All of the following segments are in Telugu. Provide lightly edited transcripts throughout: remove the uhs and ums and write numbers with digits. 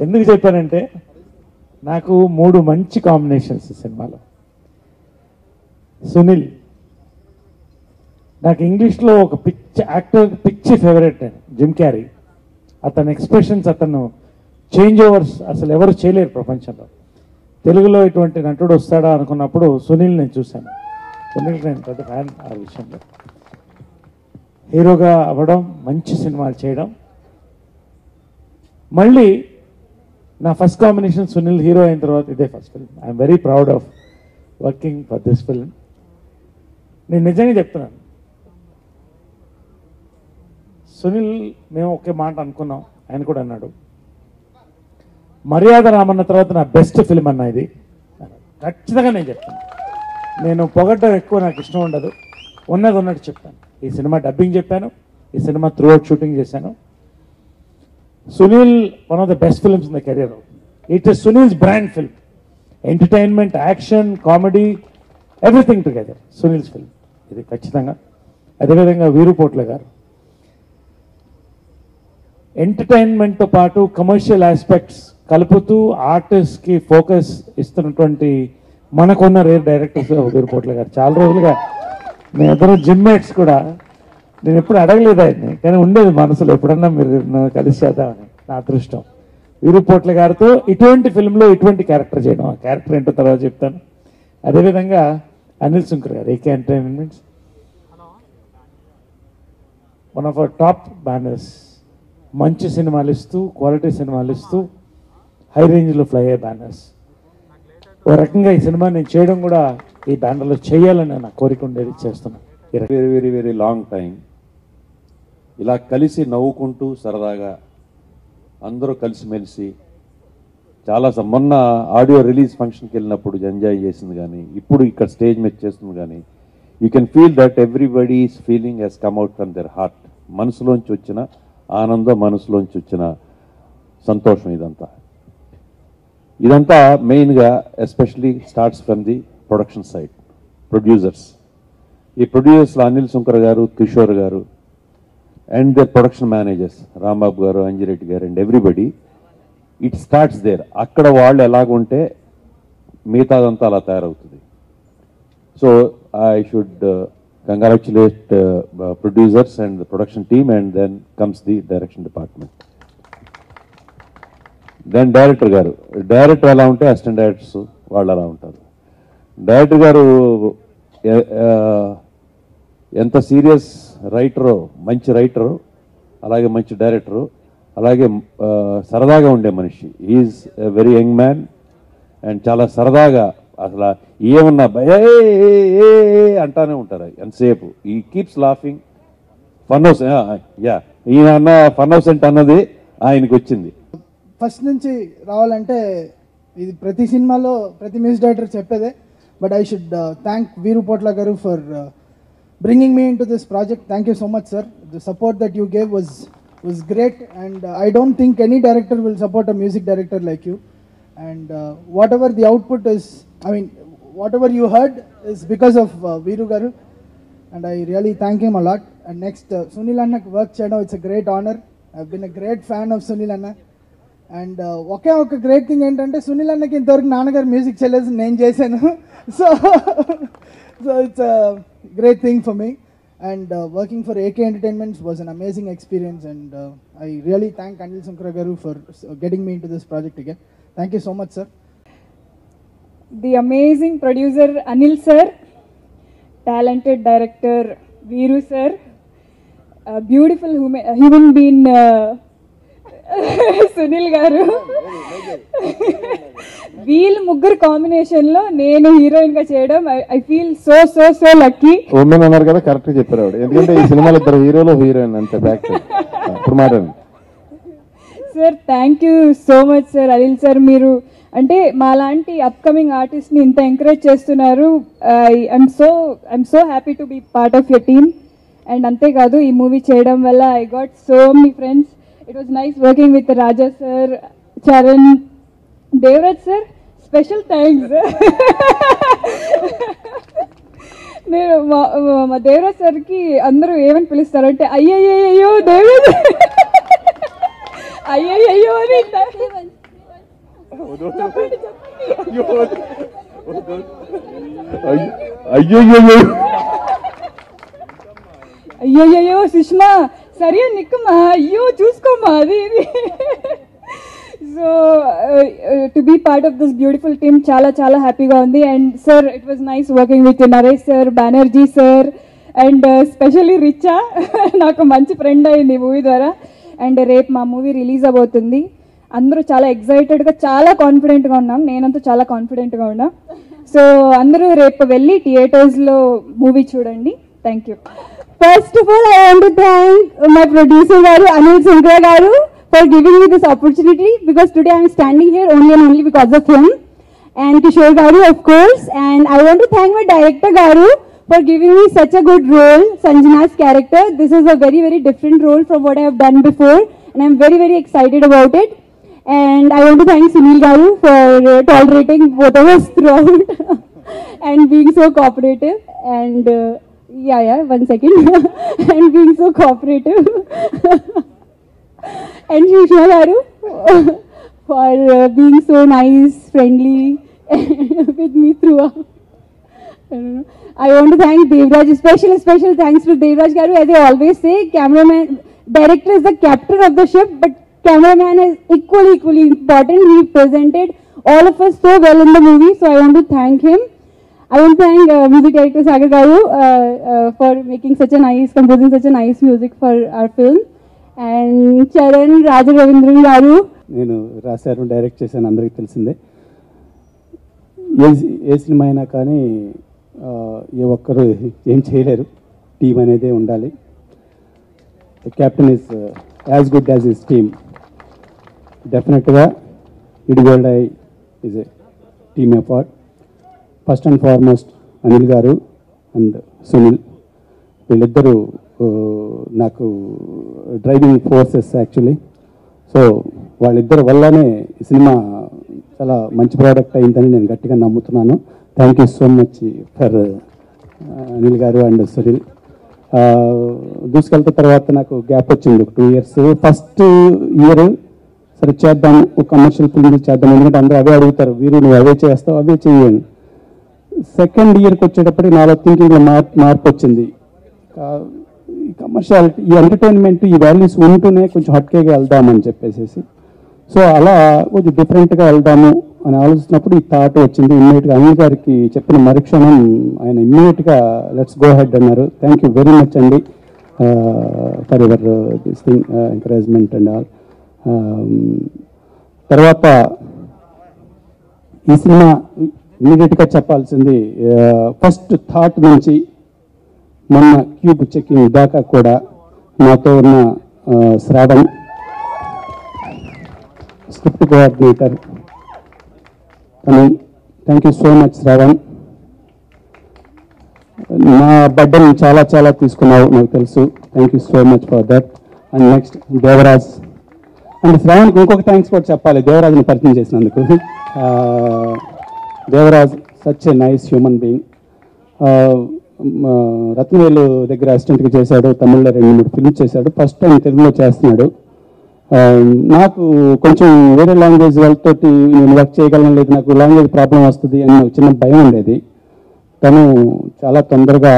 ఎందుకు చెప్పానంటే నాకు 3 మంచి కాంబినేషన్స్ ఈ సినిమాలో. సునీల్ నాకు ఇంగ్లీష్లో ఒక పిచ్చి ఫేవరెట్ జిమ్ క్యారీ. అతని ఎక్స్ప్రెషన్స్, అతను చేంజ్ ఓవర్స్ అసలు ఎవరు చేయలేరు ప్రపంచంలో. తెలుగులో ఇటువంటి నటుడు వస్తాడా అనుకున్నప్పుడు సునీల్ నేను చూశాను. సునీల్ నేను పెద్ద ఫ్యాన్ ఆ విషయంలో. హీరోగా అవ్వడం, మంచి సినిమాలు చేయడం. మళ్ళీ నా ఫస్ట్ కాంబినేషన్ సునీల్ హీరో అయిన తర్వాత ఇదే first film. I'm very proud of working for this film. నేను నిజంగా చెప్తున్నాను, సునీల్ మేము ఒకే మాట అనుకున్నాం, ఆయన కూడా అన్నాడు, మర్యాద రామన్న తర్వాత నా బెస్ట్ ఫిల్మ్ అన్న ఇది. ఖచ్చితంగా నేను చెప్తాను. నేను పొగడ్డం ఎక్కువ నాకు ఇష్టం ఉండదు, ఉన్నది ఉన్నట్టు చెప్తాను. ఈ సినిమా డబ్బింగ్ చెప్పాను, ఈ సినిమా త్రూ అవుట్ షూటింగ్ చేశాను. Sunil one of the best films in the career. It is Sunil's brand film. Entertainment, action, comedy, everything together Sunil's film ఇది ఖచ్చితంగా. అదేవిధంగా వీరుపోట్ల గారు ఎంటర్టైన్మెంట్తో పాటు కమర్షియల్ ఆస్పెక్ట్స్ కలుపుతూ ఆర్టిస్ట్కి ఫోకస్ ఇస్తున్నటువంటి మనకున్న రేర్ డైరెక్టర్స్ వీరుపోట్ల గారు. చాలా రోజులుగా మేమిద్దరం జిమ్ మేట్స్ కూడా. నేను ఎప్పుడు అడగలేదు ఆయన్ని, కానీ ఉండేది మనసులో ఎప్పుడన్నా మీరు కలిసి చేద్దామని. నా అదృష్టం వీరుపోట్ల గారితో ఇటువంటి ఫిల్మ్లో ఇటువంటి క్యారెక్టర్ చేయడం. ఆ క్యారెక్టర్ ఏంటో తర్వాత చెప్తాను. అదేవిధంగా అనిల్ సుంకర్ గారు, AK entertainments, one of our top banners. మంచి సినిమాలు ఇస్తూ, క్వాలిటీ సినిమాలు ఇస్తూ, హై రేంజ్లో ఫ్లై అయ్యే బ్యానర్స్. ఓ రకంగా ఈ సినిమా నేను చేయడం కూడా ఈ బ్యానర్లో చేయాలని నా కోరిక ఉండేది, చేస్తున్నాను. Very very very long time ఇలా కలిసి నవ్వుకుంటూ సరదాగా అందరూ కలిసిమెలిసి చాలా మొన్న ఆడియో రిలీజ్ ఫంక్షన్కి వెళ్ళినప్పుడు ఎంజాయ్ చేసింది కానీ ఇప్పుడు ఇక్కడ స్టేజ్ మీద చేస్తుంది కానీ you can feel that everybody is feeling he's come out from their heart. మనసులోంచి వచ్చిన ఆనందం, మనసులోంచి వచ్చిన సంతోషం ఇదంతా మెయిన్గా especially starts from the production side. Producers, ఈ ప్రొడ్యూసర్స్లో Anil Sunkar garu, Kishore garu and the production managers Rambabu garu, Anjireddy garu and everybody, it starts there. అక్కడ వాళ్ళు ఎలాగుంటే మిగతాదంతా అలా తయారవుతుంది. So I should congratulate producers and the production team and then comes the direction department. Then director గారు, డైరెక్టర్ ఎలా ఉంటే అసిస్టెంట్ డైరెక్టర్స్ వాళ్ళు అలా ఉంటారు. డైరెక్టర్ గారు ఎంత సీరియస్ రైటరో, మంచి రైటరు, అలాగే మంచి డైరెక్టరు, అలాగే సరదాగా ఉండే మనిషి. Is a very young man and చాలా సరదాగా అసలు ఏమన్నా అంటానే ఉంటారు ఎంతసేపు. ఈ keeps laughing. Fun house, yeah, ఈయన అన్న ఫన్ హౌస్ అంటే అన్నది ఆయనకి వచ్చింది. ఫస్ట్ నుంచి రావాలంటే ఇది ప్రతి సినిమాలో ప్రతి మ్యూజిక్ డైరెక్టర్ చెప్పేదే. But I should thank Veerupotla గారు for bringing me into this project. Thank you so much, sir. The support that you gave was great, and I don't think any director will support a music director like you. And whatever the output is, I mean, whatever you heard is because of Veeru garu, and I really thank him a lot. And next, Sunil Anna work cheyadam, it's a great honor. I've been a great fan of Sunil Anna. And oka great thing entante Sunil Annaki intavaraku naanagaru music cheyaledu, nenu chesanu. So it's a great thing for me, and working for AK Entertainments was an amazing experience, and I really thank Anil Sunkara garu for getting me into this project again. Thank you so much, sir. The amazing producer Anil sir, talented director Veeru sir, a beautiful human being Sunil garu. వీళ్ళు ముగ్గురు కాంబినేషన్ లో నేను హీరోయిన్ గా చేయడం I feel so so so lucky. Women అన్నారు కదా, కరెక్ట్ చెప్పారు ఆవిడ. ఎందుకంటే ఈ సినిమాలో ఇద్దరు హీరోలు, హీరోయిన్ అంతే. బ్యాక్ ఇప్పుడు మాట్లాడండి sir. Thank you so much sir. Anil sir, మీరు అంటే మాలాంటి అప్కమింగ్ ఆర్టిస్ట్ ని ఇంత ఎంకరేజ్ చేస్తున్నారు. I'm so happy to be part of your team. And అంతేకాదు ఈ మూవీ చేయడం వల్ల I got so many friends. It was nice working with Raja sir, Charan, Devaraj sir. Special thanks. నేను మా దేవరాజ్ సార్కి అందరూ ఏమని పిలుస్తారంటే అయ్యయ్యో దేవరాజ్, అయ్యయ్యో అని. అయ్యో అయ్యో సుష్మా సరే నిక్కమ్మా అయ్యో చూసుకోమ్మా అది ఇది so to be part of this beautiful team చాలా చాలా హ్యాపీగా ఉంది and sir it was nice working with Naresh sir Banerjee sir and specially Richa నాకు మంచి ఫ్రెండ్ అయింది ఈ మూవీ ద్వారా అండ్ రేపు మా మూవీ రిలీజ్ అవబోతుంది అందరూ చాలా ఎక్సైటెడ్గా చాలా కాన్ఫిడెంట్గా ఉన్నాం నేనంతా చాలా కాన్ఫిడెంట్గా ఉన్నా సో అందరూ రేపు వెళ్ళి థియేటర్స్లో మూవీ చూడండి thank you First of all, I want to thank my producer Garu, Anil Sunkara Garu, for giving me this opportunity because today I am standing here only and only because of him. And Kishore Garu, of course. And I want to thank my director Garu for giving me such a good role, Sanjana's character. This is a very, very different role from what I have done before. And I am very, very excited about it. And I want to thank Sunil Garu for tolerating both of us throughout and being so cooperative. And yeah, 1 second. And being so cooperative. And Sushma Garu for being so nice, friendly with me throughout. I want to thank Devraj, special thanks to Devraj Garu. As I always say, cameraman, director is the captain of the ship, but cameraman is equally important. He presented all of us so well in the movie, so I want to thank him. I want to thank music director Sagar Garu for making composing such a nice music for our film. And Charan Rajaravindran Garu. నేను రాశాను డైరెక్ట్ చేశాను అందరికీ తెలిసిందే ఏ సినిమా అయినా కానీ ఏ ఒక్కరు ఏం చేయలేరు టీం అనేది ఉండాలి captain is as good as his team డెఫినెట్గా ఇడిగోల్డ్ I is a team effort first and foremost Anil garu and Sunil వీళ్ళిద్దరూ నాకు డ్రైవింగ్ ఫోర్సెస్ యాక్చువల్లీ సో వాళ్ళిద్దరి వల్లనే ఈ సినిమా చాలా మంచి ప్రోడక్ట్ అయిందని నేను గట్టిగా నమ్ముతున్నాను thank you so much for Anil garu and Sunil దూసుకెళ్తా తర్వాత నాకు గ్యాప్ వచ్చింది ఒక 2 years ఫస్ట్ ఇయర్ సరే చేద్దాం ఒక కమర్షియల్ ఫిల్మ్ చేద్దాం ఎందుకంటే అందరూ అవే అడుగుతారు వీరు నువ్వు అవే చేస్తావు అవే చెయ్యండి సెకండ్ ఇయర్కి వచ్చేటప్పటికి నాలో థింకింగ్లో మార్పు వచ్చింది ఈ కమర్షియాలిటీ ఈ ఎంటర్టైన్మెంట్ ఈ వాల్యూస్ ఉంటూనే కొంచెం హట్కేగా వెళ్దామని చెప్పేసి సో అలా కొంచెం డిఫరెంట్గా వెళ్దాము అని ఆలోచించినప్పుడు ఈ థాట్ వచ్చింది ఇమ్మీడియట్గా అనిల్ గారికి చెప్పిన మరుక్షణం ఆయన ఇమ్మీడియట్గా లెట్స్ గో హెడ్ అన్నారు థ్యాంక్ యూ వెరీ మచ్ అండి for your this thing encouragement and all తర్వాత ఈ సినిమా ఇమ్మీడియట్గా చెప్పాల్సింది ఫస్ట్ థాట్ నుంచి మొన్న క్యూబ్ చెకింగ్ దాకా కూడా నాతో ఉన్న శ్రావణ్ స్క్రిప్ట్ కోఆర్డినేటర్ అని thank you so much Shravan నా బర్త్డేని చాలా చాలా తీసుకున్నావు నాకు తెలుసు thank you so much for that and next Devaraj and శ్రావణ్కి ఇంకొక థ్యాంక్స్ కూడా చెప్పాలి దేవరాజ్ని పరిచయం చేసినందుకు Devaraj such a nice human being Ratnavelu దగ్గర అసిస్టెంట్గా చేశాడు తమిళ్లో 2-3 ఫిల్మ్స్ చేశాడు ఫస్ట్ టైం తెలుగులో చేస్తున్నాడు నాకు కొంచెం వేరే లాంగ్వేజ్ వాళ్ళతోటి నేను వర్క్ చేయగలను లేదు నాకు లాంగ్వేజ్ ప్రాబ్లం వస్తుంది అని నాకు చిన్న భయం ఉండేది తను చాలా తొందరగా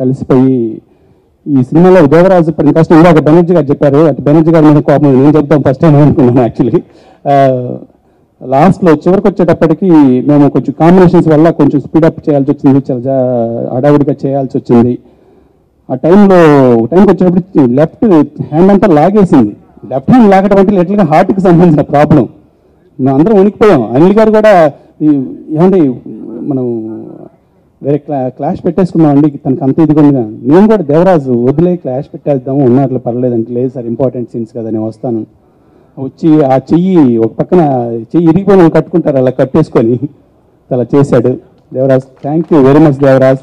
కలిసిపోయి ఈ సినిమాలో దేవరాజు కష్టం ఇందాక బెనర్జీ గారు చెప్పారు అంటే బెనర్జీ గారి మీద కోపం నేను చెప్తాం ఫస్ట్ టైం అనుకున్నాను యాక్చువల్లీ లాస్ట్లో చివరికి వచ్చేటప్పటికి మేము కొంచెం కాంబినేషన్స్ వల్ల కొంచెం స్పీడప్ చేయాల్సి వచ్చింది చాలా హడావుడిగా చేయాల్సి వచ్చింది ఆ టైంకి వచ్చేటప్పటికి లెఫ్ట్ హ్యాండ్ అంతా లాగేసింది లెఫ్ట్ హ్యాండ్ లాగడం అంటే లిటిల్గా హార్ట్కి సంబంధించిన ప్రాబ్లం మేము అందరం వణికిపోయాం అనిల్ గారు కూడా ఏమంటే మనం వేరే క్లాష్ పెట్టేసుకున్నామండి తనకు అంత ఇదిగా నేను కూడా దేవరాజు వదిలే క్లాష్ పెట్టేద్దాము ఉన్నట్లు పర్లేదంటే లేదు సార్ ఇంపార్టెంట్ సీన్స్ కదా నేను వస్తాను వచ్చి ఆ చెయ్యి ఒక పక్కన చెయ్యి ఇరిగిపోయిన కట్టుకుంటారు అలా కట్టేసుకొని అలా చేశాడు Devaraj thank you very much Devaraj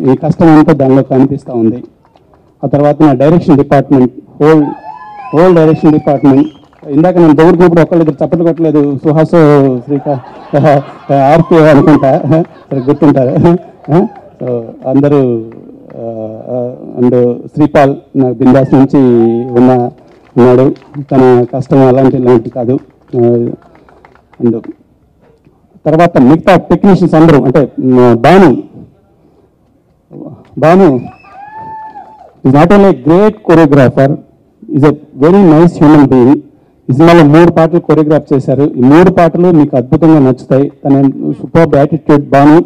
మీ కష్టం అంతా దానిలో కనిపిస్తూ ఉంది ఆ తర్వాత నా direction department whole direction department ఇందాక నేను దొరికినప్పుడు ఒకళ్ళిద్దరు చప్పట్లు కొట్టలేదు సుహాస్ ఆర్పి అనుకుంటా గుర్తుంటారు సో అందరూ అండ్ శ్రీపాల్ నాకు బిందాస్ నుంచి ఉన్నాడు తన కష్టం అలాంటి కాదు అండ్ తర్వాత మిగతా టెక్నీషియన్స్ అందరూ అంటే Bhanu is not only great choreographer, is a very nice human being. ఈ సినిమాలో 3 పాటలు కొరియోగ్రాఫ్ చేశారు. ఈ 3 పాటలు మీకు అద్భుతంగా నచ్చుతాయి. తన super attitude Bhanu.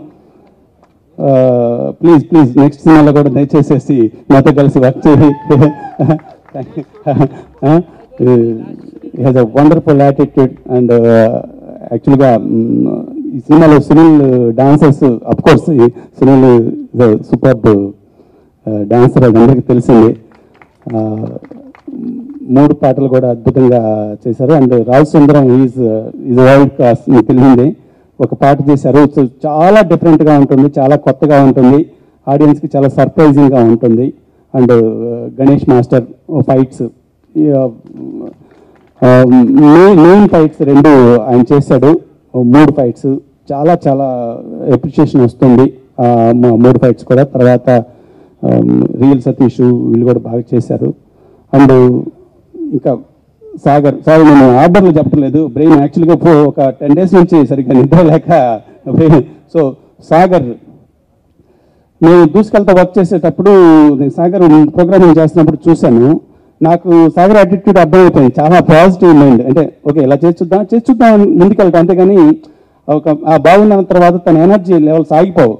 Please next సినిమాలో కూడా దయచేసేసి నాతో కలిసి వర్క్ చేసి has a wonderful attitude. And యాక్చువల్గా ఈ సినిమాలో Sunil dancers, of course Sunil super dancer, అది అందరికీ తెలిసింది. 3 పాటలు కూడా అద్భుతంగా చేశారు. And Raj Sundaram is world class, మీకు తెలిసింది. ఒక పాట చేశారు, చాలా డిఫరెంట్గా ఉంటుంది, చాలా కొత్తగా ఉంటుంది, ఆడియన్స్కి చాలా సర్ప్రైజింగ్గా ఉంటుంది. And Ganesh master fights, main fights 2 ఆయన చేశాడు. 3 ఫైట్స్ చాలా చాలా అప్రిషియేషన్ వస్తుంది 3 ఫైట్స్ కూడా. తర్వాత రియల్ సతీష్ వీళ్ళు కూడా బాగా చేశారు. అండ్ ఇంకా సాగర్ నేను ఆర్డర్లు చెప్పలేదు, బ్రెయిన్ యాక్చువల్గా ఒక 10 days నుంచి సరిగ్గా నిద్ర లేక బ్రెయిన్. సో సాగర్, నేను దూసుకెళ్తా వర్క్ చేసేటప్పుడు సాగర్ ప్రోగ్రామింగ్ చేస్తున్నప్పుడు చూశాను. నాకు సాగర్ యాటిట్యూడ్ అర్థమైపోయింది, చాలా పాజిటివ్ మైండ్. అంటే ఓకే ఇలా చేసి ముందుకెళ్తాం, అంతేగాని ఒక బాగున్న తర్వాత తన ఎనర్జీ లెవెల్స్ ఆగిపోవు.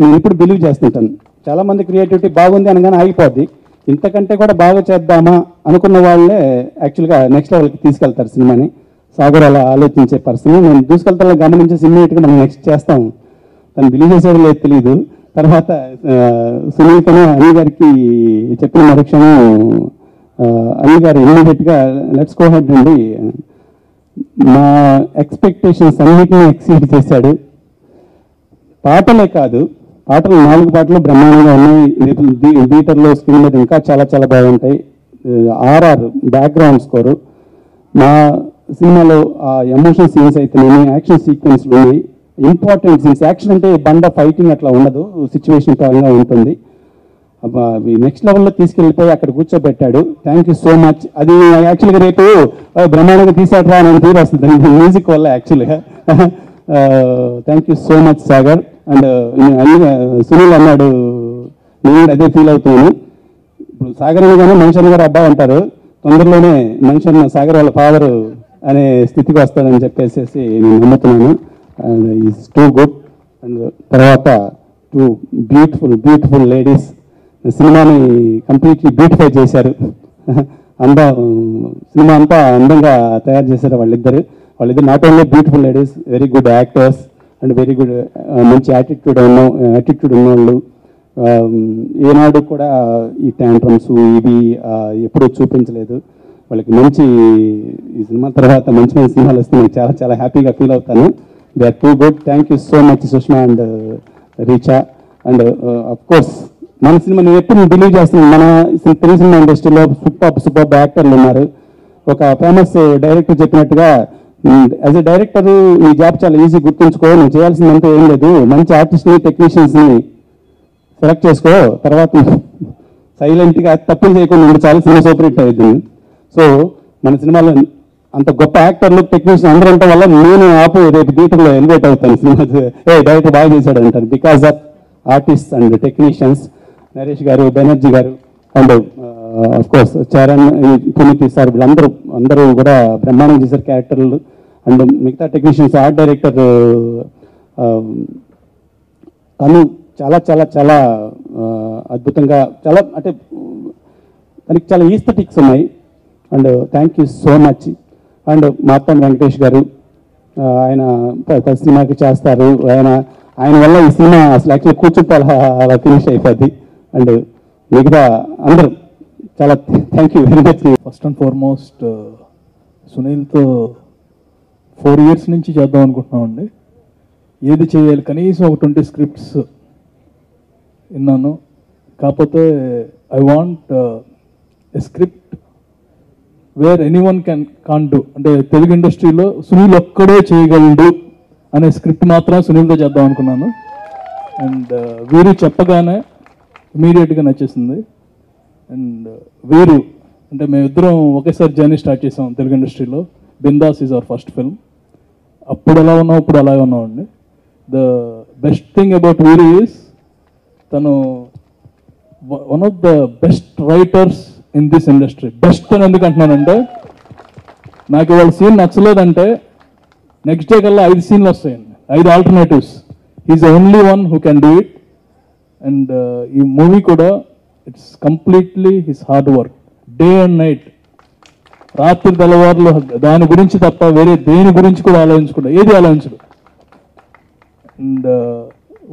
నేను ఇప్పుడు బిలీవ్ చేస్తుంటాను. చాలామంది క్రియేటివిటీ బాగుంది అనగానే ఆగిపోద్ది. ఇంతకంటే కూడా బాగా చేద్దామా అనుకున్న వాళ్ళే యాక్చువల్గా నెక్స్ట్ లెవెల్కి తీసుకెళ్తారు సినిమాని. సాగర్ అలా ఆలోచించే పర్సన్. నేను దూసుకెళ్తా గమనించేసి ఇమ్మీడియట్గా మనం నెక్స్ట్ చేస్తాం. తను బిలీవ్ చేసేది లేదు తెలియదు. తర్వాత సునీల్తోనే అనిల్ గారికి చెప్పిన మరుక్షణం అనిల్ గారు ఇమ్మీడియట్గా లెట్స్ గో హెడ్ అండి, మా ఎక్స్పెక్టేషన్స్ అన్నిటినీ ఎక్సీడ్ చేశాడు. పాటలే కాదు, పాటలు 4 పాటలు బ్రహ్మాండంగా ఉన్నాయి. థియేటర్లో స్క్రీన్ మీద ఇంకా చాలా చాలా బాగుంటాయి. ఆర్ఆర్ బ్యాక్గ్రౌండ్ స్కోరు, మా సినిమాలో ఆ ఎమోషన్ సీన్స్ అయితేనేమి, యాక్షన్ సీక్వెన్స్లు ఉన్నాయి, ఇంపార్టెంట్ సీన్స్. యాక్షన్ అంటే బండ ఫైటింగ్ అట్లా ఉండదు, సిచ్యువేషన్ పరంగా ఉంటుంది. నెక్స్ట్ లెవెల్లో తీసుకెళ్ళిపోయి అక్కడ కూర్చోబెట్టాడు. Thank you so much. అది యాక్చువల్గా రేపు బ్రహ్మాండంగా తీసాడు రా అని తీరు వస్తుంది మ్యూజిక్ వల్ల యాక్చువల్గా. Thank you so much Sagar. And Sunil అన్నాడు, నేను అదే ఫీల్ అవుతున్నాను. ఇప్పుడు సాగర్ అనగానే మనిషి గారు అబ్బాయి అంటారు, తొందరలోనే మనిషి అన్న సాగర్ వాళ్ళ ఫాదర్ అనే స్థితికి వస్తాడని చెప్పేసి నేను నమ్ముతున్నాను. And is too good. And తర్వాత 2 బ్యూటిఫుల్ లేడీస్ సినిమాని కంప్లీట్లీ బ్యూటిఫై చేశారు. సినిమా అంతా అందంగా తయారు చేశారు వాళ్ళిద్దరు not only beautiful ladies, very good actors and very good మంచి యాటిట్యూడ్ ఉన్నవాళ్ళు. ఏనాడు కూడా ఈ ట్యాంట్రమ్స్ ఇవి ఎప్పుడూ చూపించలేదు. వాళ్ళకి మంచి ఈ సినిమా తర్వాత మంచి సినిమాలు వస్తే నేను చాలా చాలా హ్యాపీగా ఫీల్ అవుతాను. They are too good. Thank you so much Sushma and Richa. And of course మన సినిమా నేను ఎప్పుడు బిలీవ్ చేస్తున్నాను, మన తెలుగు సినిమా ఇండస్ట్రీలో సూపర్ యాక్టర్లు ఉన్నారు. ఒక ఫేమస్ డైరెక్టర్ చెప్పినట్టుగా, యాజ్ ఎ డైరెక్టర్ నీ జాబ్ చాలా ఈజీ, గుర్తుంచుకో, నువ్వు చేయాల్సిందంతా ఏం లేదు, మంచి ఆర్టిస్ట్ని టెక్నీషియన్స్ని సెలెక్ట్ చేసుకో, తర్వాత సైలెంట్గా తప్పులు చేయకుండా ఉండి చాలా సినిమా సూపర్ హిట్ అవుతుంది. సో మన సినిమాలో అంత గొప్ప యాక్టర్లు టెక్నీషియన్ అందరూ ఉండటం వల్ల నేను రేపు థియేటర్లో ఎలివేట్ అవుతాను. సినిమా డైరెక్టర్ బాగా చేశాడు అంటారు, because of artist and technicians. Naresh గారు, బెనర్జీ గారు and of course Charan, Puneeth sir, వీళ్ళందరూ కూడా బ్రహ్మాండం చేశారు క్యారెక్టర్లు. అండ్ మిగతా టెక్నీషియన్స్, ఆర్ట్ డైరెక్టర్ తను చాలా చాలా చాలా అద్భుతంగా, చాలా అంటే తనకి చాలా ఈస్థెటిక్స్ ఉన్నాయి. And thank you so much. And Marthand Venkatesh గారు, ఆయన సినిమాకి చేస్తారు, ఆయన వల్ల ఈ సినిమా అసలు యాక్చువల్లీ కూర్చుంటే అలా ఫినిష్ అయిపోద్ది. అండ్ మిగతా అందరూ చాలా thank you very much. First and foremost సునీల్తో 4 years నుంచి చేద్దాం అనుకుంటున్నామండి. ఏది చేయాలి, కనీసం ఒక 20 scripts విన్నాను. కాకపోతే I want a script where anyone can do, అంటే తెలుగు ఇండస్ట్రీలో సునీల్ ఒక్కడే చేయగలడు అనే స్క్రిప్ట్ మాత్రం సునీల్తో చేద్దాం అనుకున్నాను. అండ్ వీరు చెప్పగానే ఇమీడియట్గా నచ్చేసింది. అండ్ వీరు అంటే మేమిద్దరం ఒకేసారి జర్నీ స్టార్ట్ చేసాం తెలుగు ఇండస్ట్రీలో. Bindaas is our first film. అప్పుడు ఎలా ఉన్నావు ఇప్పుడు అలాగే ఉన్నామండి. ద బెస్ట్ థింగ్ అబౌట్ వీరు ఈస్ తను one of the best writers in this industry. Best అని ఎందుకు అంటున్నానంటే, నాకు ఇవాళ సీన్ నచ్చలేదంటే నెక్స్ట్ డే కల్లా 5 సీన్లు వస్తాయండి, 5 alternatives. He's the only one who can do it. And ఈ మూవీ కూడా it's completely his hard work, day and night, రాత్రి తెల్లవారులు దాని గురించి తప్ప వేరే దేని గురించి కూడా ఆలోచించకుండా, ఏది ఆలోచించడు. అండ్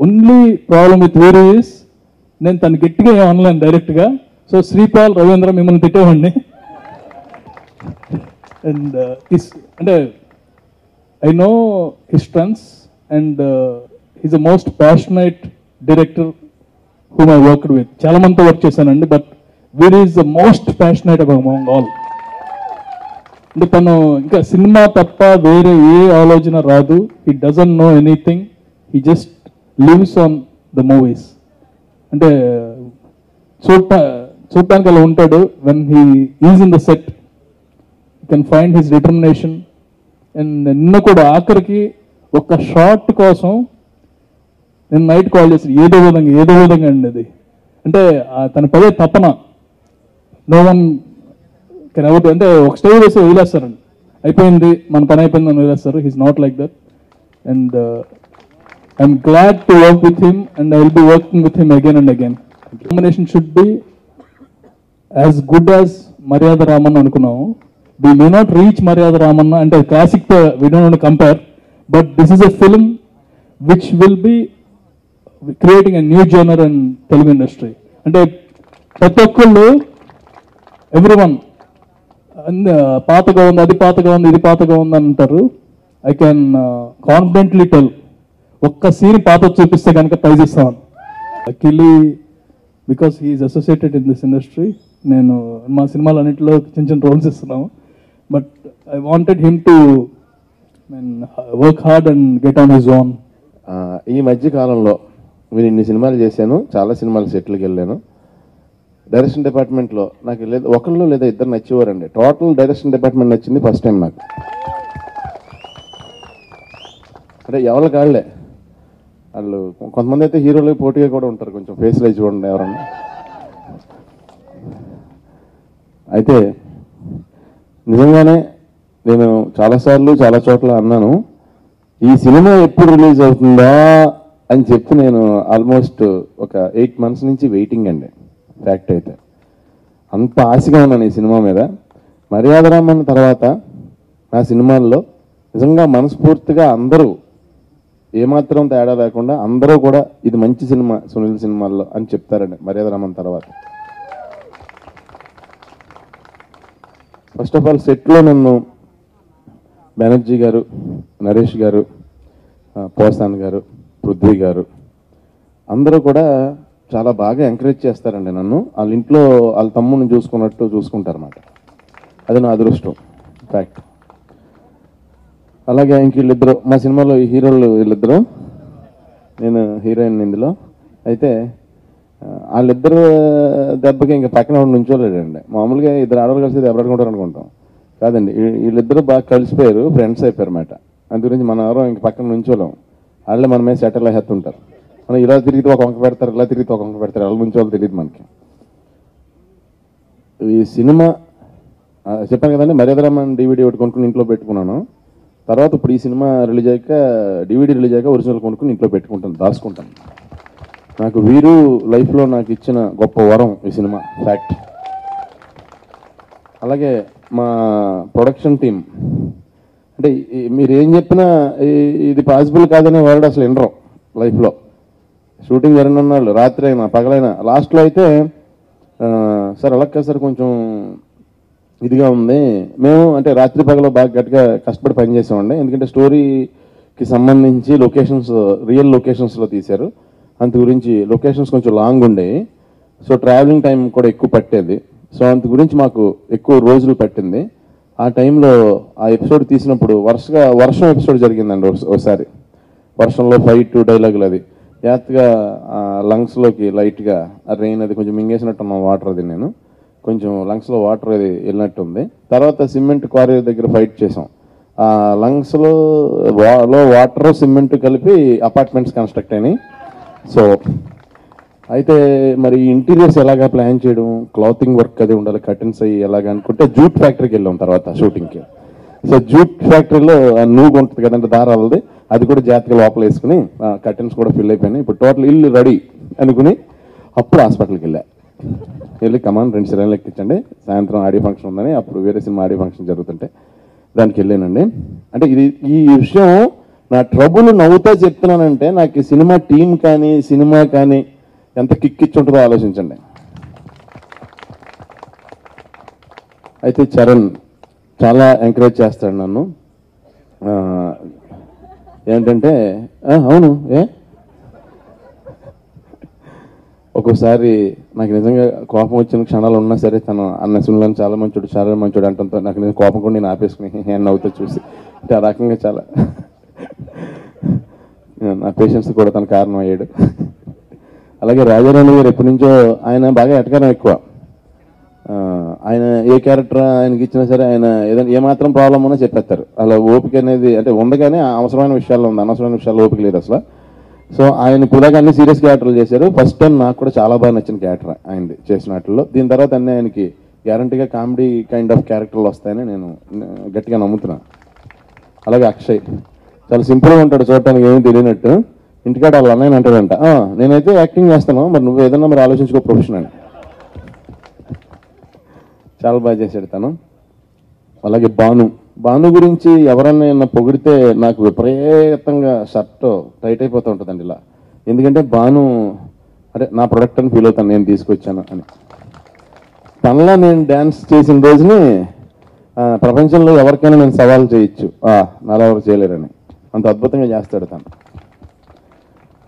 ఓన్లీ ప్రాబ్లమ్ విత్ వీరు ఈస్, నేను తను గట్టిగా ఆన్లైన్ డైరెక్ట్గా, సో శ్రీపాల్ రవీంద్ర మిమ్మల్ని తిట్టేవాడిని. అండ్ అంటే I know his strengths and he's the most passionate director whom I worked with. చాలా మందితో వర్క్ చేశానండి, బట్ వీరు is the most passionate among all. అంటే తను ఇంకా సినిమా తప్ప వేరే ఏ ఆలోచన రాదు. He doesn't know anything, he just lives on the movies. అంటే చూడటానికి అలా ఉంటాడు. When he is in the set you can find his determination. And నిన్న కూడా ఆఖరికి ఒక షార్ట్ కోసం నేను నైట్ కాల్ చేసి ఏదో విధంగా అండి అది. అంటే తన పదే తపన నో వన్ కెన్ ఎవర్, అంటే ఒక స్టేజ్ వేసి వదిలేస్తారండి, అయిపోయింది మన పని అయిపోయింది అని వదిలేస్తారు. He's not like that. And I'm glad to work with him and I will be working with him again and again. Combination should be as good as మర్యాద రామన్న అనుకున్నాము. వి మే నాట్ రీచ్ మర్యాద రామన్న, అంటే క్లాసిక్ తో we don't want to compare, but this is a film which will be creating a new genre in Telugu industry. అంటే ప్రతి ఒక్కళ్ళు ఎవ్రీవన్ పాతగా ఉంది, అది పాతగా ఉంది, ఇది పాతగా ఉంది అని అంటారు. ఐ కెన్ కాన్ఫిడెంట్లీ టెల్, ఒక్క సీన్ పాత చూపిస్తే కనుక ప్రైజ్ ఇస్తాను. Luckily because he's associated in this industry. నేను మా సినిమాలు అన్నింటిలో చిన్న రోల్స్ ఇస్తున్నాము, but I wanted him to work hard and get on his own. ఈ మధ్య కాలంలో నేను ఇన్ని సినిమాలు చేశాను, చాలా సినిమాలు సెటిల్కి వెళ్ళాను. డైరెక్షన్ డిపార్ట్మెంట్లో నాకు ఒకళ్ళు లేదా ఇద్దరు నచ్చేవారండి. టోటల్ డైరెక్షన్ డిపార్ట్మెంట్ నచ్చింది ఫస్ట్ టైం నాకు. అంటే ఎవరి కాళ్ళే వాళ్ళు, కొంతమంది అయితే హీరోలకి పోటీగా కూడా ఉంటారు, కొంచెం ఫేస్ రైజ్ చూడండి ఎవరన్నా. అయితే నిజంగానే నేను చాలాసార్లు చాలా చోట్ల అన్నాను, ఈ సినిమా ఎప్పుడు రిలీజ్ అవుతుందా అని చెప్పి నేను ఆల్మోస్ట్ ఒక 8 months నుంచి వెయిటింగ్ అండి. ఫ్యాక్ట్ అయితే అంత ఆశగా ఉన్నాను ఈ సినిమా మీద. మర్యాద రామన్న తర్వాత నా సినిమాల్లో నిజంగా మనస్ఫూర్తిగా అందరూ ఏమాత్రం తేడా లేకుండా అందరూ కూడా ఇది మంచి సినిమా సునీల్ సినిమాల్లో అని చెప్తారండి మర్యాద రామన్న తర్వాత. ఫస్ట్ ఆఫ్ ఆల్ సెట్లో నన్ను బెనర్జీ గారు, నరేష్ గారు, పోసాన్ గారు, పృథ్వీ గారు అందరూ కూడా చాలా బాగా ఎంకరేజ్ చేస్తారండి నన్ను. వాళ్ళ ఇంట్లో వాళ్ళ తమ్ముడిని చూసుకున్నట్టు చూసుకుంటారన్నమాట. అది నా అదృష్టం ఫ్యాక్ట్. అలాగే ఇంక వీళ్ళిద్దరు మా సినిమాలో ఈ హీరోలు వీళ్ళిద్దరు, నేను హీరోయిన్ ఇందులో. అయితే వాళ్ళిద్దరు దెబ్బకి ఇంకా పక్కన నుంచోలేడండి. మామూలుగా ఇద్దరు ఆడవాళ్ళు కలిసి ఎవరనుకుంటారు అనుకుంటాం, కాదండి వీళ్ళిద్దరూ బాగా కలిసిపోయారు, ఫ్రెండ్స్ అయిపోయారు అన్నమాట. అందు గురించి మనం ఎవరో ఇంక పక్కన నుంచోలేం, వాళ్ళే మన మీద సెటిల్ అయ్యేస్తుంటారు. మనం ఇలా తిరిగితే ఒక వంక పెడతారు, ఇలా తిరిగితే ఒక వంక పెడతారు, వాళ్ళ నుంచోళ్ళు తెలియదు మనకి. ఈ సినిమా చెప్పాను కదండి, మర్యాద రామన్ DVD ఒకటి కొనుక్కుని ఇంట్లో పెట్టుకున్నాను. తర్వాత ఇప్పుడు ఈ సినిమా రిలీజ్ అయ్యాక DVD రిలీజ్ అయ్యాక ఒరిజినల్ కొనుక్కుని ఇంట్లో పెట్టుకుంటాను, దాచుకుంటాను. నాకు వీరు లైఫ్లో నాకు ఇచ్చిన గొప్ప వరం ఈ సినిమా ఫ్యాక్ట్. అలాగే మా ప్రొడక్షన్ టీం, అంటే మీరు ఏం చెప్పినా ఇది పాసిబుల్ కాదనే వర్డ్ అసలు వినరు లైఫ్లో. షూటింగ్ జరిగిన వాళ్ళు రాత్రి అయినా పగలైనా, లాస్ట్లో అయితే సార్ అలా కాదు సార్ కొంచెం ఇదిగా ఉంది, మేము అంటే రాత్రి పగలో బాగా గట్టిగా కష్టపడి పనిచేసామండి. ఎందుకంటే స్టోరీకి సంబంధించి లొకేషన్స్ రియల్ లొకేషన్స్లో తీశారు, అంత గురించి లొకేషన్స్ కొంచెం లాంగ్ ఉండేవి. సో ట్రావెలింగ్ టైం కూడా ఎక్కువ పట్టేది. సో అంత గురించి మాకు ఎక్కువ రోజులు పట్టింది. ఆ టైంలో ఆ ఎపిసోడ్ తీసినప్పుడు వర్షం ఎపిసోడ్ జరిగిందండి ఒకసారి. వర్షంలో ఫైట్ డైలాగులు అది జాగ్రత్తగా లంగ్స్లోకి లైట్గా రెయిన్ అది కొంచెం మింగేసినట్టు ఉన్న వాటర్ అది నేను కొంచెం లంగ్స్లో వాటర్ అది వెళ్ళినట్టుంది. తర్వాత సిమెంట్ క్వారీ దగ్గర ఫైట్ చేసాం. ఆ లంగ్స్లో వాటర్ సిమెంట్ కలిపి అపార్ట్మెంట్స్ కన్స్ట్రక్ట్ అయినాయి. సో అయితే మరి ఇంటీరియర్స్ ఎలాగా ప్లాన్ చేయడం, క్లాతింగ్ వర్క్ అది ఉండాలి, కర్టన్స్ అయ్యి ఎలాగా అనుకుంటే జూట్ ఫ్యాక్టరీకి వెళ్ళాం తర్వాత షూటింగ్కి. సో జూట్ ఫ్యాక్టరీలో నూగు ఉంటుంది కదంటే దారాలది, అది కూడా జాగ్రత్తగా లోపల వేసుకుని కర్టన్స్ కూడా ఫిల్ అయిపోయినాయి. ఇప్పుడు టోటల్ ఇల్లు రెడీ అనుకుని అప్పుడు హాస్పిటల్కి వెళ్ళి కమాన్ 2 సిలిండర్లు ఎక్కించండి, సాయంత్రం ఆడియో ఫంక్షన్ ఉందని, అప్పుడు వేరే సినిమా ఆడియో ఫంక్షన్ జరుగుతుంటే దానికి వెళ్ళానండి. అంటే ఈ విషయం నా ట్రబుల్ నవ్వుతా చెప్తున్నానంటే నాకు సినిమా టీం కానీ సినిమా కానీ ఎంత కిక్కిచ్చి ఉంటుందో ఆలోచించండి. అయితే చరణ్ చాలా ఎంకరేజ్ చేస్తాడు నన్ను. ఏంటంటే అవును ఒక్కోసారి నాకు నిజంగా కోపం వచ్చిన క్షణాలు ఉన్నా సరే తను అన్న సినిమాలో చాలా మంచోడు అంటంతో నాకు నిజంగా కోపం కూడా నేను ఆపేసుకుని హ్యాండ్ అవుతా చూసి అంటే ఆ రకంగా చాలా నా పేషెన్స్ కూడా తన కారణం అయ్యాడు. అలాగే రాజారాణి గారు ఎప్పటి నుంచో ఆయన బాగా ఎటకారం ఎక్కువ. ఆయన ఏ క్యారెక్టర్ ఆయనకి ఇచ్చినా సరే ఆయన ఏదైనా ఏమాత్రం ప్రాబ్లం ఉన్నా చెప్పేస్తారు. అలా ఓపిక అనేది అంటే ఉంది కానీ అవసరమైన విషయాల్లో ఉంది, అనవసరమైన విషయాల్లో ఓపిక లేదు అసలు. సో ఆయన ఇప్పుడుదాకా అన్ని సీరియస్ క్యారెక్టర్లు చేశారు. ఫస్ట్ టైం నాకు కూడా చాలా బాగా నచ్చిన క్యారెక్టర్ ఆయనది చేసిన వాటిల్లో. దీని తర్వాత అన్నీ ఆయనకి గ్యారంటీగా కామెడీ కైండ్ ఆఫ్ క్యారెక్టర్లు వస్తాయని నేను గట్టిగా నమ్ముతున్నాను. అలాగే అక్షయ్ చాలా సింపుల్గా ఉంటాడు, చూడటానికి ఏమీ తెలియనట్టు. ఇంటికాడ వాళ్ళ అన్నయ్య అంటాడంట, నేనైతే యాక్టింగ్ చేస్తాను, మరి నువ్వు ఏదన్నా మరి ఆలోచించుకో ప్రొఫెషన్ అని. చాలా బాగా చేశాడు తను. అలాగే భాను గురించి ఎవరన్నా పొగిడితే నాకు విపరీతంగా షర్ట్ టైట్ అయిపోతూ ఉంటుందండి ఇలా. ఎందుకంటే భాను అరే నా ప్రొడక్ట్ అని ఫీల్ అవుతాను, నేను తీసుకొచ్చాను అని. తనలో నేను డ్యాన్స్ చేసిన రోజుని ప్రపంచంలో ఎవరికైనా నేను సవాల్ చేయొచ్చు, నాలో ఎవరు చేయలేరని. అంత అద్భుతంగా చేస్తాడు తను.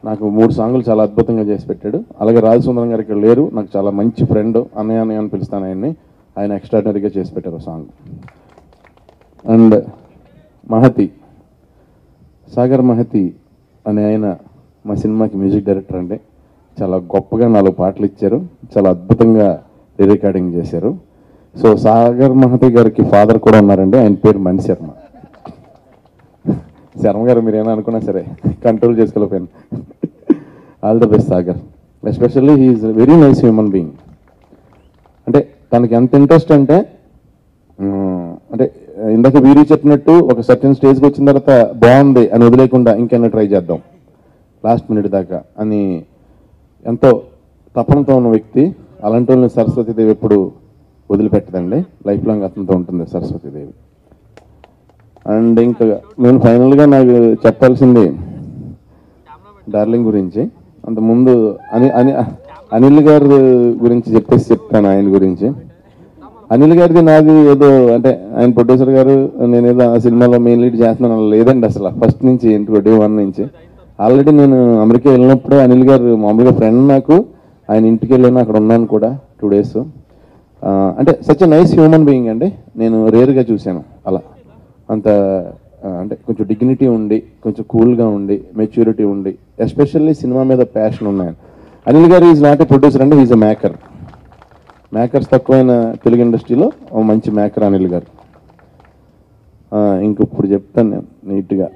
నాకు 3 సాంగులు చాలా అద్భుతంగా చేసి పెట్టాడు. అలాగే రాజసుందరం గారు ఇక్కడ లేరు, నాకు చాలా మంచి ఫ్రెండ్, అన్నయ్య అని పిలుస్తాను ఆయన్ని. ఆయన ఎక్స్ట్రాడినరీగా చేసి పెట్టారు సాంగ్. అండ్ సాగర్ మహతి అనే ఆయన మా సినిమాకి మ్యూజిక్ డైరెక్టర్ అండి. చాలా గొప్పగా 4 పాటలు ఇచ్చారు, చాలా అద్భుతంగా రికార్డింగ్ చేశారు. సో సాగర్ మహతి గారికి ఫాదర్ కూడా ఉన్నారండి, ఆయన పేరు మణి శర్మ. శర్మ గారు మీరు ఏమైనా అనుకున్నా సరే కంట్రోల్ చేసుకోలేకపోయాను. All the best Sagar. Especially he is very nice human being. అంటే తనకి ఎంత ఇంట్రెస్ట్ అంటే ఇందాక వీరు చెప్పినట్టు ఒక సర్టెన్ స్టేజ్కి వచ్చిన తర్వాత బాగుంది అని వదిలేకుండా ఇంకైనా ట్రై చేద్దాం లాస్ట్ మినిట్ దాకా అని ఎంతో తపనతో ఉన్న వ్యక్తి. అలాంటి వాళ్ళని సరస్వతీదేవి ఎప్పుడు వదిలిపెట్టదండి, లైఫ్ లాంగ్ అతనితో ఉంటుంది సరస్వతీదేవి. అండ్ ఇంకా నేను ఫైనల్గా నాకు చెప్పాల్సింది డార్లింగ్ గురించి. అంతకుముందు అనిల్ గారి గురించి చెప్తాను. ఆయన గురించి అనిల్ గారిది నాది ఏదో అంటే ఆయన ప్రొడ్యూసర్ గారు నేనేదో ఆ సినిమాలో మెయిన్ లీడ్ చేస్తున్నాను లేదండి అసలు. ఫస్ట్ నుంచి డే 1 నుంచి ఆల్రెడీ నేను అమెరికా వెళ్ళినప్పుడే అనిల్ గారు మామూలుగా ఫ్రెండ్ నాకు, ఆయన ఇంటికి వెళ్ళాను, అక్కడ ఉన్నాను కూడా 2 days. అంటే such a nice human being అండి. నేను రేర్గా చూశాను అలా. అంత అంటే కొంచెం డిగ్నిటీ ఉండి, కొంచెం కూల్గా ఉండి, మెచ్యూరిటీ ఉండి, ఎస్పెషల్లీ సినిమా మీద ప్యాషన్ ఉన్నాయి. Anil garu is not a producer అండి, ఈజ్ ఎ మేకర్. మేకర్స్ తక్కువైన తెలుగు ఇండస్ట్రీలో మంచి మేకర్ అనిల్ గారు. ఇంకొప్పుడు చెప్తాను నేను నీట్గా.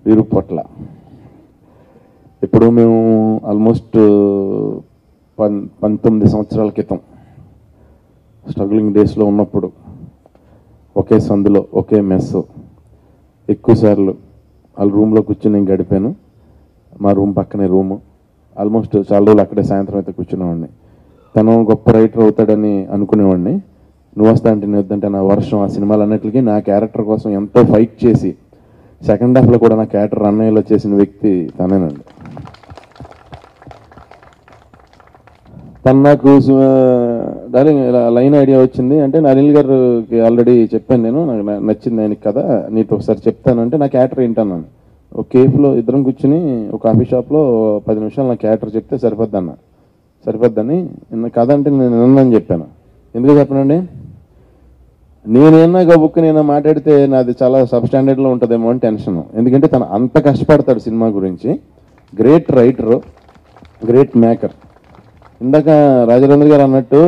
వీరుపట్ల ఇప్పుడు మేము ఆల్మోస్ట్ 19 సంవత్సరాల క్రితం స్ట్రగ్లింగ్ డేస్లో ఉన్నప్పుడు ఒకే సందులో ఒకే మెస్ ఎక్కువసార్లు వాళ్ళ రూమ్లో కూర్చొని నేను గడిపాను. మా రూమ్ పక్కనే రూము. ఆల్మోస్ట్ చాలా రోజులు అక్కడే సాయంత్రం అయితే కూర్చునేవాడిని. తను గొప్ప రైటర్ అవుతాడని అనుకునేవాడిని. నువ్వు వస్తా అంటే నేను వద్దంటే నా వర్షం ఆ సినిమాలు అన్నిటికీ నా క్యారెక్టర్ కోసం ఎంతో ఫైట్ చేసి సెకండ్ హాఫ్లో కూడా నా క్యారెక్టర్ అన్నయ్యలో చేసిన వ్యక్తి తనేనండి. తను నాకు డార్లింగ్ లైన్ ఐడియా వచ్చింది అంటే అనిల్ గారికి ఆల్రెడీ చెప్పాను నేను, నాకు నచ్చింది ఆయనకి కదా, నీతో ఒకసారి చెప్తాను అంటే నా క్యారెక్టర్ ఏంటన్నాను. ఒక కేఫ్లో ఇద్దరం కూర్చుని ఒక కాఫీ షాప్లో 10 నిమిషాలు నా క్యారెక్టర్ చెప్తే సరిపోద్దని కథ అంటే నేను విన్నానని చెప్పాను. ఎందుకు చెప్పనండి, నేనేనా గబుక్కు నేను మాట్లాడితే నాది చాలా సబ్ స్టాండర్డ్లో ఉంటుందేమో అని టెన్షన్. ఎందుకంటే తను అంత కష్టపడతాడు సినిమా గురించి. Great writer, great maker. ఇందాక రాజేంద్ర గారు అన్నట్టు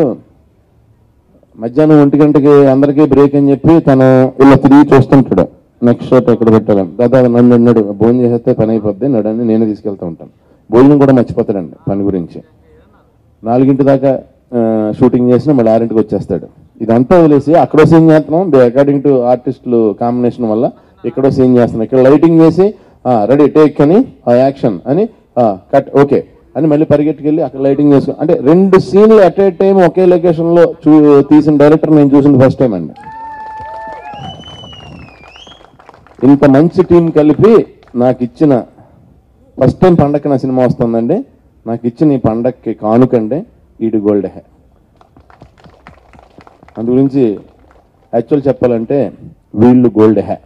మధ్యాహ్నం 1 గంటకి అందరికీ బ్రేక్ అని చెప్పి తను ఇలా తిరిగి చూస్తుంటాడు నెక్స్ట్ షాట్ ఎక్కడ పెట్టాలని. దాదాపు నన్ను అన్నాడు భోజనం చేసేస్తే పని అయిపోద్ది నడని నేనే తీసుకెళ్తూ ఉంటాను. భోజనం కూడా మర్చిపోతాడండి పని గురించి. 4 దాకా షూటింగ్ చేసినా మళ్ళీ 6 వచ్చేస్తాడు. ఇదంతా వదిలేసి అక్కడో సీన్ చేస్తున్నాం అకార్డింగ్ టు ఆర్టిస్టులు కాంబినేషన్ వల్ల ఇక్కడో సీన్ చేస్తున్నాం. ఇక్కడ లైటింగ్ వేసి రెడీ టేక్ అని యాక్షన్ అని కట్ ఓకే అని మళ్ళీ పరిగెట్టుకెళ్ళి అక్కడ లైటింగ్ చేసుకుని అంటే 2 సీన్లు అట్ ఏ టైం ఒకే లొకేషన్లో తీసిన డైరెక్టర్ నేను చూసింది ఫస్ట్ టైం అండి. ఇంత మంచి టీం కలిపి నాకు ఇచ్చిన ఫస్ట్ టైం పండగకి నా సినిమా వస్తుందండి. నాకు ఇచ్చిన ఈ పండగకి కానుకండి ఈడు గోల్డ్ హే. అందు గురించి యాక్చువల్ చెప్పాలంటే వీళ్ళు గోల్డ్ హే.